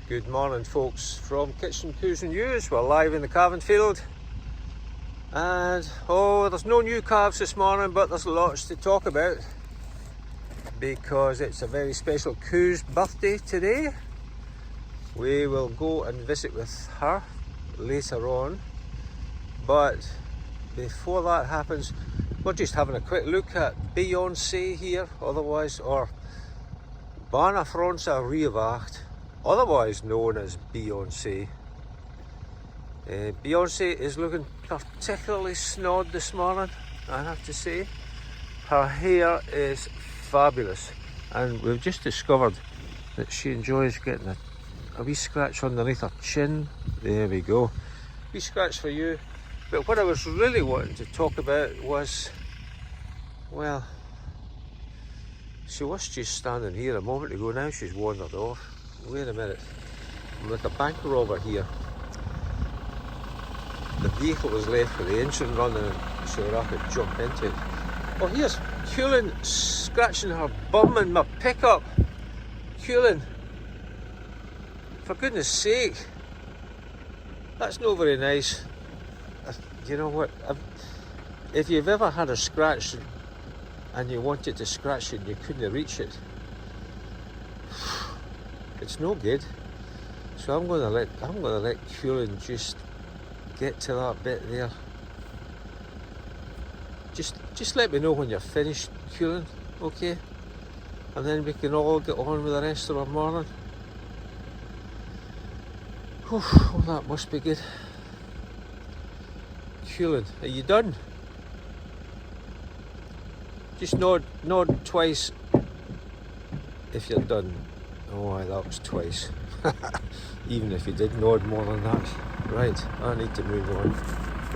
Good morning, folks, from Kitchen Coos and News. We're live in the calving field, and there's no new calves this morning, but there's lots to talk about because it's a very special Coos birthday today. We will go and visit with her later on, but before that happens, we're just having a quick look at Beyonce here, otherwise, or Bijna Franse Riewacht, otherwise known as Beyonce. Beyonce is looking particularly snod this morning, I have to say. Her hair is fabulous, and we've just discovered that she enjoys getting a wee scratch underneath her chin. There we go, wee scratch for you. But what I was really wanting to talk about was, well, she was just standing here a moment ago, now she's wandered off. Wait a minute, I'm like a bank robber here. The vehicle was left with the engine running so that I could jump into it. Oh, here's Cullen scratching her bum in my pickup. Cullen, for goodness sake, that's not very nice. You know what, if you've ever had a scratch and you wanted to scratch it and you couldn't reach it, it's no good. So I'm gonna let Cullen just get to that bit there. Just let me know when you're finished, Cullen, okay? And then we can all get on with the rest of our morning. Whew, well, that must be good. Cullen, are you done? Just nod twice if you're done. Oh, that was twice. Even if you did nod more than that. Right, I need to move on.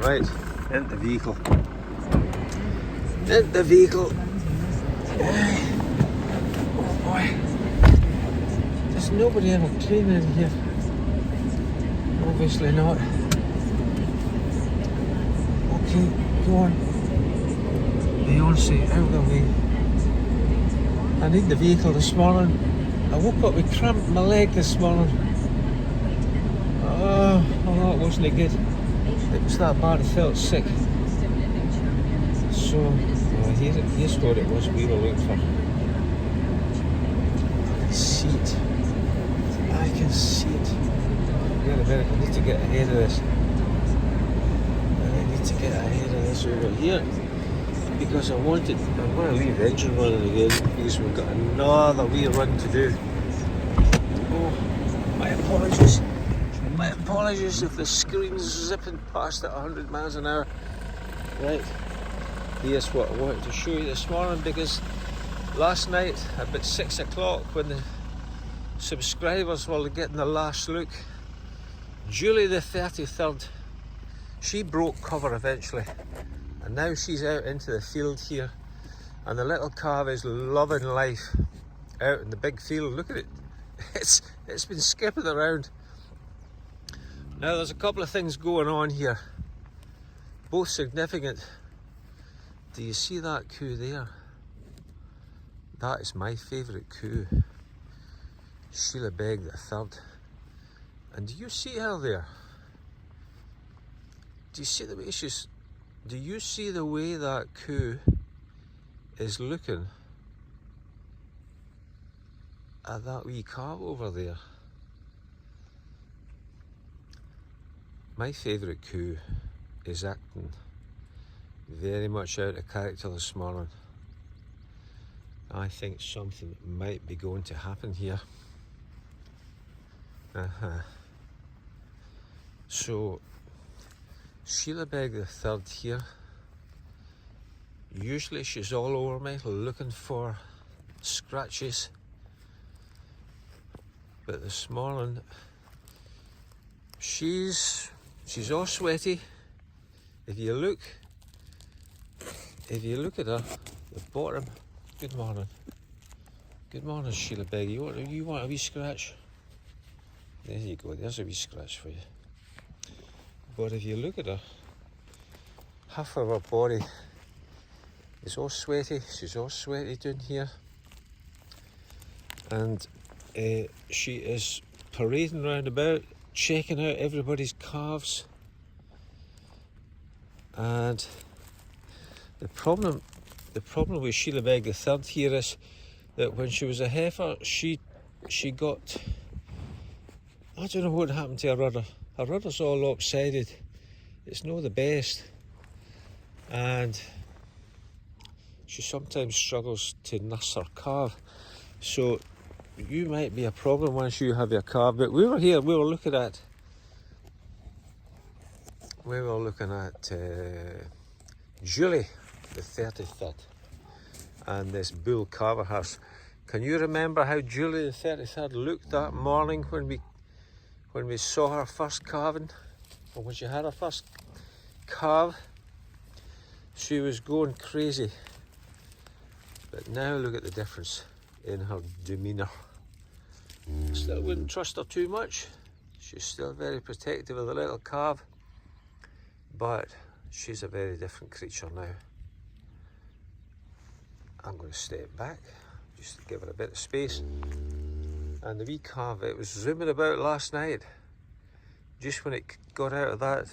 Right, into the vehicle. Into the vehicle. Oh boy. There's nobody ever clean in here. Obviously not. Okay, go on. Beyonce, out of the way. I need the vehicle this morning. I woke up with cramp in my leg this morning. Oh, that wasn't good. It was that bad, I felt sick. So, here's what it was we were looking for. I can see it. I can see it. Wait a minute, I need to get ahead of this. I need to get ahead of this over here. Because I'm going to leave the engine running again because we've got another wee run to do. Oh, my apologies. My apologies if the screen's zipping past at 100 miles an hour. Right, here's what I wanted to show you this morning, because last night about 6 o'clock when the subscribers were getting the last look, Julie the 33rd, she broke cover eventually. And now she's out into the field here, and the little calf is loving life out in the big field. Look at it, it's been skipping around. Now there's a couple of things going on here, both significant. Do you see that coo there? That is my favourite coo, Sheila Beg the Third. And do you see her there? Do you see the way she's... Do you see the way that coo is looking at that wee calf over there? My favourite coo is acting very much out of character this morning. I think something might be going to happen here. So, Sheila Beg the Third here. Usually she's all over me looking for scratches, but this morning she's all sweaty. If you look at her, the bottom. Good morning, Sheila Beg. You want a wee scratch? There you go. There's a wee scratch for you. But if you look at her, half of her body is all sweaty. She's all sweaty down here. And she is parading round about, checking out everybody's calves. And the problem with Sheila Beg the Third here is that when she was a heifer, she got, I don't know what happened to her udder. Her udder's all lopsided. It's not the best, and she sometimes struggles to nurse her calf. So you might be a problem once you have your calf. But we were here, we were looking at Julie the 33rd and this bull calver house. Can you remember how Julie the 33rd looked that morning when we saw her first calving, or when she had her first calf? She was going crazy. But now look at the difference in her demeanour. Still wouldn't trust her too much. She's still very protective of the little calf, but she's a very different creature now. I'm going to step back just to give her a bit of space. And the wee calf, it was zooming about last night. Just when it got out of that,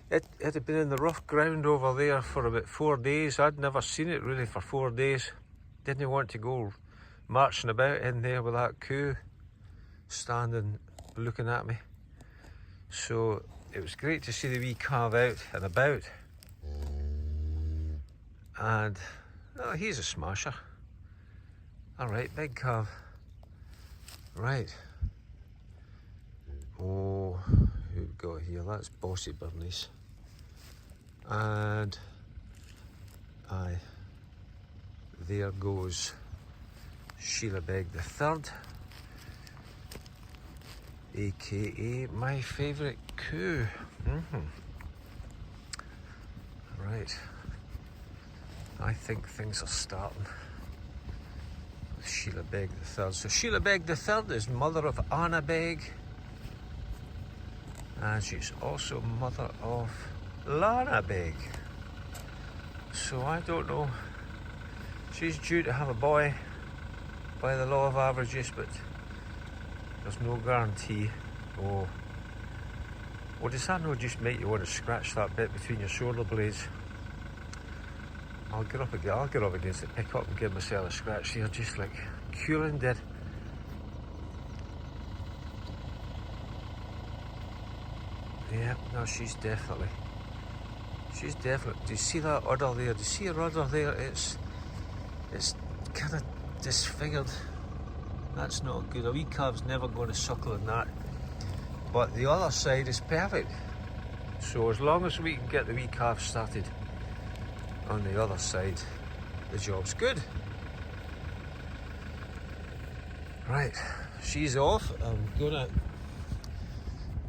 it had been in the rough ground over there for about 4 days. I'd never seen it really for 4 days. Didn't want to go marching about in there with that coo standing looking at me. So it was great to see the wee calf out and about. And oh, he's a smasher. Alright, big calf. Right. Oh, who we've got here? That's Bossy Bernice. And aye, there goes Sheila Beg the Third, aka my favourite coo. Right, I think things are starting with Sheila Beg the Third. So Sheila Beg the Third is mother of Anna Beg, and she's also mother of Lana Beg. So I don't know. She's due to have a boy by the law of averages, but there's no guarantee. Oh, does that not just make you want to scratch that bit between your shoulder blades? I'll get up against the pickup and give myself a scratch here, just like Cullen did. Yeah, no, she's definitely. Do you see that udder there? Do you see her udder there? It's kind of disfigured. That's not good. A wee calf's never going to suckle in that. But the other side is perfect. So as long as we can get the wee calf started on the other side, the job's good. Right, she's off. I'm gonna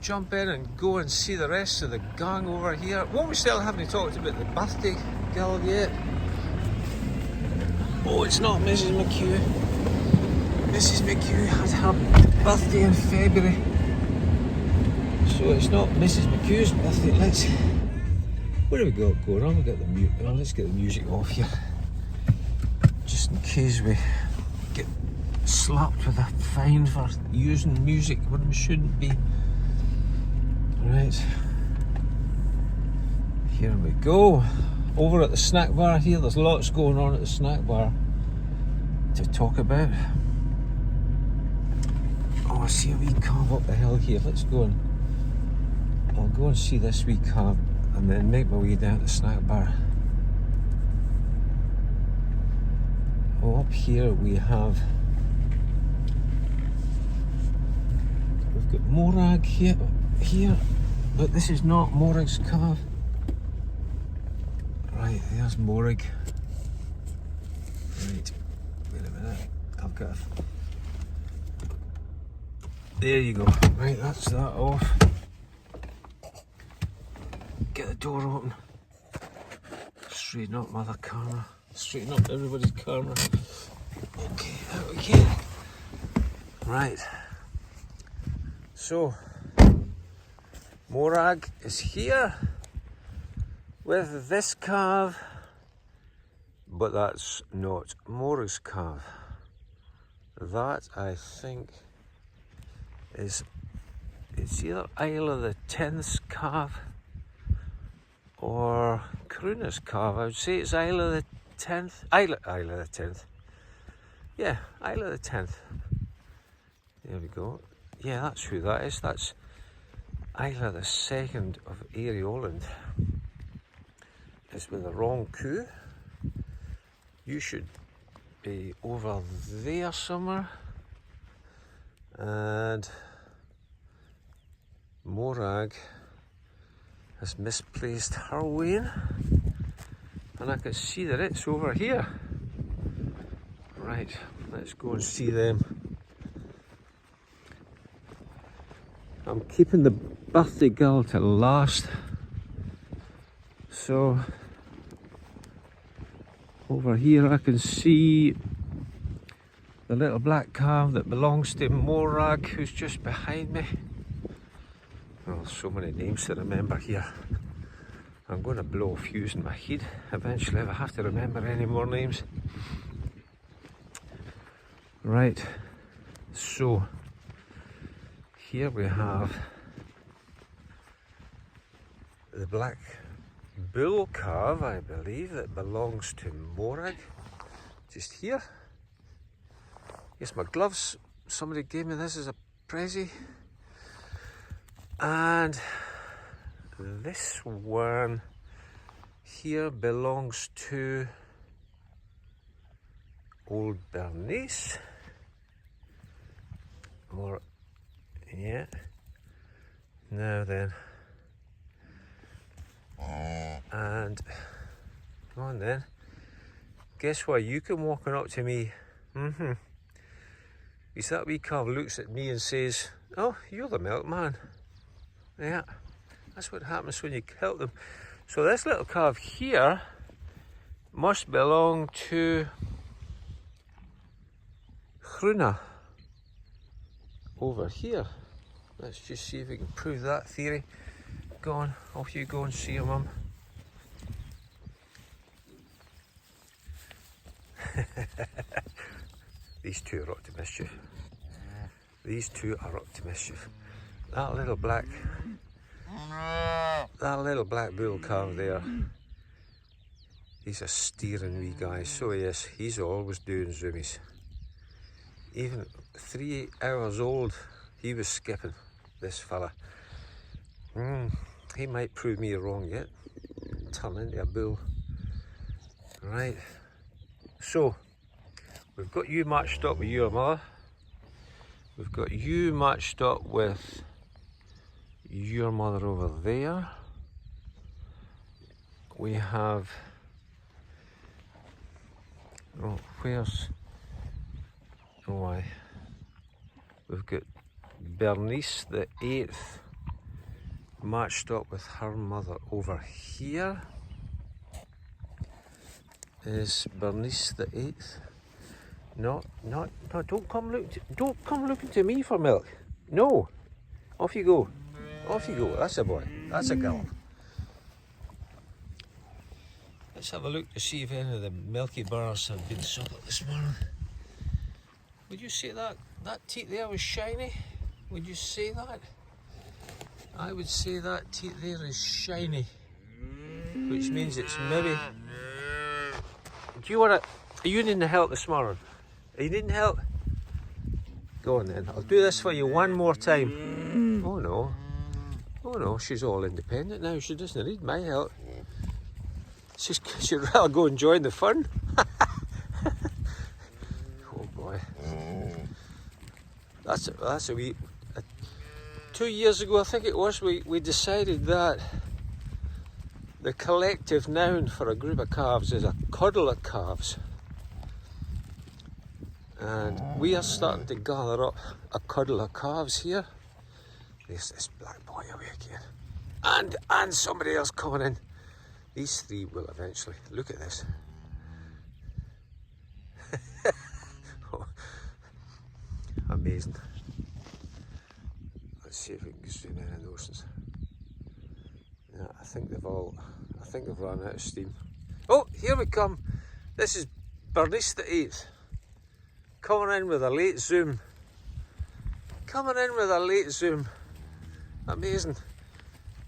jump in and go and see the rest of the gang over here. Well, we still haven't talked about the birthday girl yet. Oh, it's not Mrs. McHugh. Mrs. McHugh had her birthday in February. So it's not Mrs. McHugh's birthday. What have we got going on? Let's get the music off here. Just in case we get slapped with a fine for using music when we shouldn't be. Right. Here we go. Over at the snack bar here, there's lots going on at the snack bar to talk about. Oh, I see a wee calf up the hill here. Let's go and I'll go and see this wee calf and then make my way down to the snack bar. Oh, up here we've got Morag here, but this is not Morag's calf. Right, there's Morag. Right, wait a minute. There you go. Right, that's that off. Get the door open. Straighten up mother camera. Straighten up everybody's camera. Okay, out we get. Right. So, Morag is here with this calf, but that's not Morag's calf. That, I think, is it's either Isle of the 10th calf or Crooner's calf. I would say it's Isle of the 10th. Isle of the 10th. Yeah, Isle of the 10th. There we go. Yeah, that's who that is. That's Isle of the 2nd of Airioland. It's with the wrong coup. You should be over there somewhere. And Morag has misplaced her weigh-in, and I can see that it's over here. Right, let's go and see them. I'm keeping the birthday girl till last, so over here I can see the little black calf that belongs to Morag, who's just behind me. Oh, so many names to remember here. I'm going to blow a fuse in my head eventually if I have to remember any more names. Right, so here we have the black bull calf, I believe, that belongs to Morag. Just here. Yes, my gloves. Somebody gave me this as a present. And this one here belongs to old Bernice. Or, yeah. Now then. And, come on then. Guess what? You come walking up to me. Is that wee calf looks at me and says, "Oh, you're the milkman." Yeah, that's what happens when you kill them. So this little calf here must belong to Hruna over here. Let's just see if we can prove that theory. Go on, off you go and see your mum. These two are up to mischief. These two are up to mischief. That little black bull calf there, he's a steering wee guy, so he is. He's always doing zoomies. Even 3 hours old, he was skipping, this fella. He might prove me wrong yet, turn into a bull. Right, so we've got you matched up with your mother. We've got you matched up with your mother over there. We have, oh, where's, oh I, we've got Bernice the 8th matched up with her mother over here. Is Bernice the 8th? No, don't come looking to me for milk. No, off you go. Off you go. That's a boy. That's a girl. Let's have a look to see if any of the milky bars have been suckled this morning. Would you say that teat there was shiny? Would you say that? I would say that teat there is shiny, which means it's maybe. Do you want to? Are you needing help this morning? Are you needing help? Go on then. I'll do this for you one more time. Oh no. Oh no, she's all independent now. She doesn't need my help. She'd rather go and join the fun. Oh boy. That's a wee. 2 years ago, I think it was, we decided that the collective noun for a group of calves is a cuddle of calves. And we are starting to gather up a cuddle of calves here. There's this black boy away again. And somebody else coming in. These three will eventually. Look at this. Oh, amazing. Let's see if we can zoom in on those ones. Yeah, I think they've run out of steam. Oh, here we come. This is Bernice the 8th. Coming in with a late zoom. Amazing.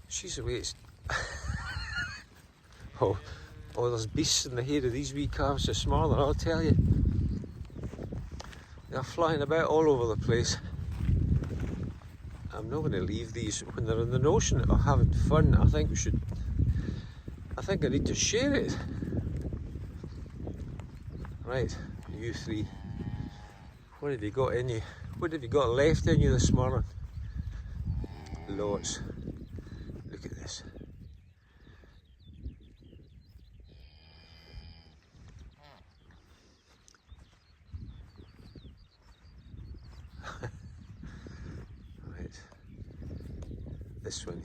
She's away. Oh, there's beasts in the hair of these wee calves this morning, I'll tell you. They're flying about all over the place. I'm not going to leave these when they're in the notion of having fun. I think I need to share it. Right, you three. What have you got in you? What have you got left in you this morning? Lots. Look at this. Right. This one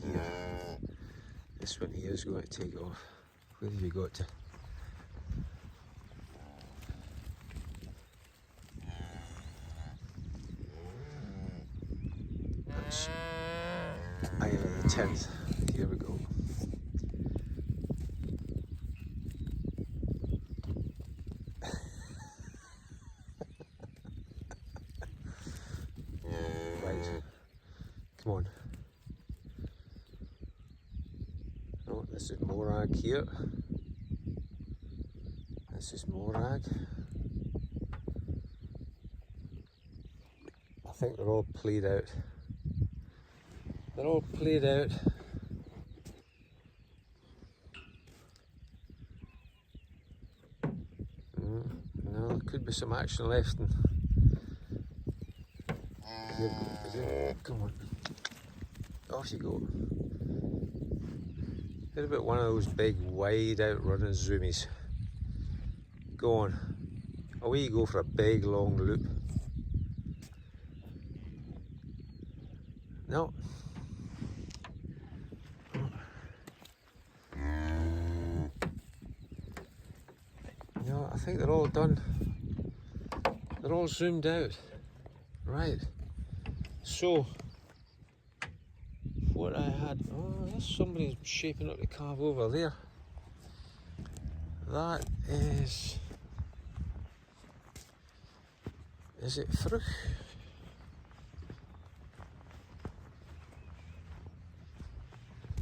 here is going to take off. Where have you got to? That's either the 10th. Here we go. Right. Come on. Oh, this is Morag here. This is Morag. I think they're all played out. They're all played out. No, there could be some action left. Come on. Off you go. They're about one of those big, wide out running zoomies. Go on. Away you go for a big, long loop. No. No, I think they're all done. They're all zoomed out. Right. So, what I had, oh, there's somebody shaping up the calf over there. That is it Fruch?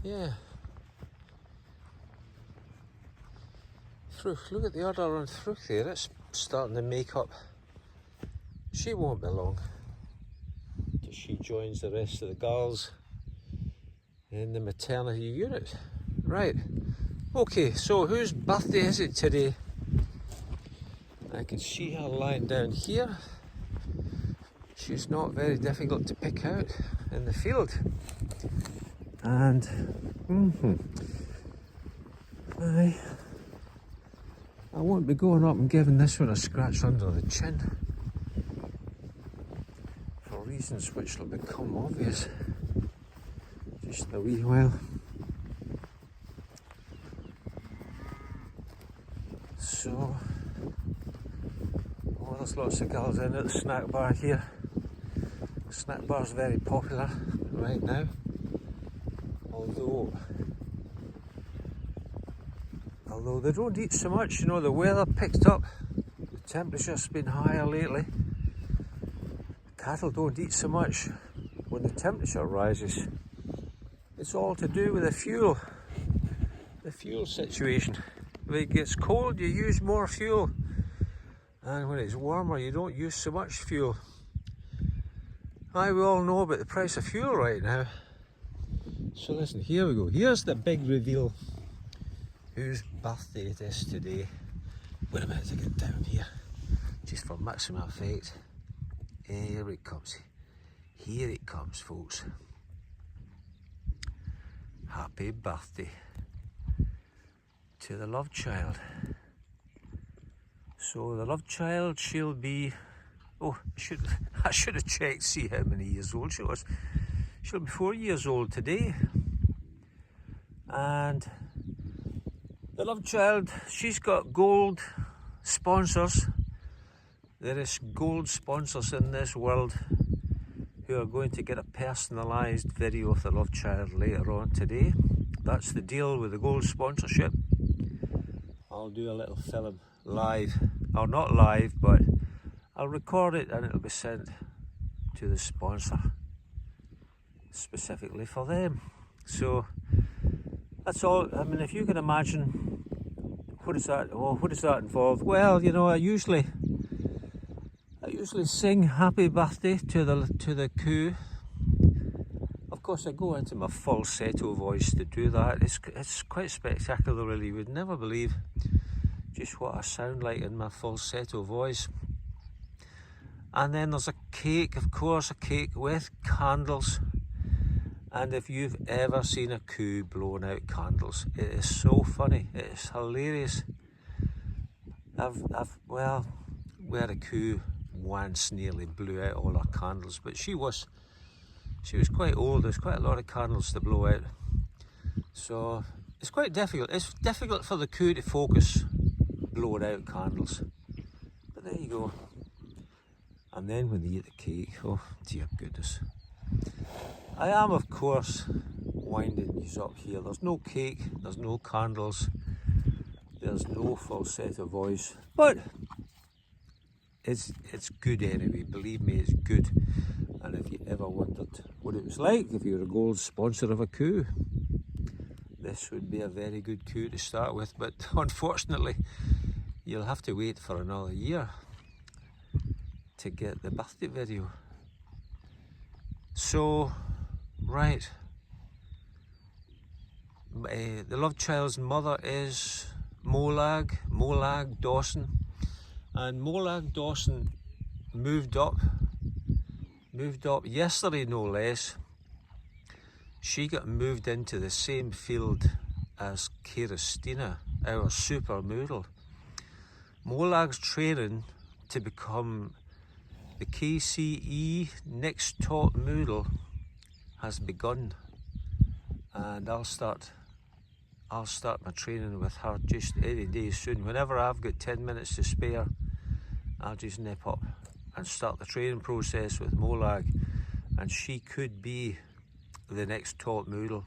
Yeah. Fruch, look at the udder on Fruch there, it's starting to make up. She won't be long. She joins the rest of the girls in the maternity unit. Right, okay, so whose birthday is it today? I can see her lying down here. She's not very difficult to pick out in the field. And I won't be going up and giving this one a scratch under the chin, for reasons which will become obvious just in a wee while. So, oh, there's lots of girls in at the snack bar here. The snack bar's very popular right now, although they don't eat so much. You know, the weather picked up, the temperature's been higher lately. Cattle don't eat so much when the temperature rises. It's all to do with the fuel situation. When it gets cold, you use more fuel, and when it's warmer, you don't use so much fuel. We all know about the price of fuel right now. So listen, here we go. Here's the big reveal. Whose birthday it is today. Wait a minute to get down here, just for maximum effect. Here it comes. Here it comes, folks. Happy birthday to the Lovechild. So the Lovechild, she'll be, oh, I should have checked, see how many years old she was. She'll be 4 years old today. And the Lovechild, she's got gold sponsors. There is gold sponsors in this world who are going to get a personalised video of the Lovechild later on today. That's the deal with the gold sponsorship. I'll do a little film live, or not live, but I'll record it and it'll be sent to the sponsor. specifically for them. So that's all. I mean, if you can imagine, what does that involve? Well, you know, I usually sing happy birthday to the coo. Of course, I go into my falsetto voice to do that. It's quite spectacular, really. You would never believe just what I sound like in my falsetto voice. And then there's a cake, of course, a cake with candles. And if you've ever seen a coo blowing out candles, it is so funny. It is hilarious. Well, we had a coo once nearly blew out all our candles, but she was quite old. There's quite a lot of candles to blow out. So it's quite difficult. It's difficult for the coo to focus blowing out candles. But there you go. And then when they eat the cake, oh dear goodness. I am, of course, winding you up here. There's no cake, there's no candles, there's no falsetto voice, but it's good anyway. Believe me, it's good. And if you ever wondered what it was like if you were a gold sponsor of a coo, this would be a very good coo to start with. But unfortunately, you'll have to wait for another year to get the birthday video. So, right, the Lovechild's mother is Molag Dawson, and Molag Dawson moved up yesterday, no less. She got moved into the same field as Christina, our super moodle. Molag's training to become the KCE next top moodle has begun, and I'll start my training with her just any day soon. Whenever I've got 10 minutes to spare, I'll just nip up and start the training process with Molag, and she could be the next top moodle.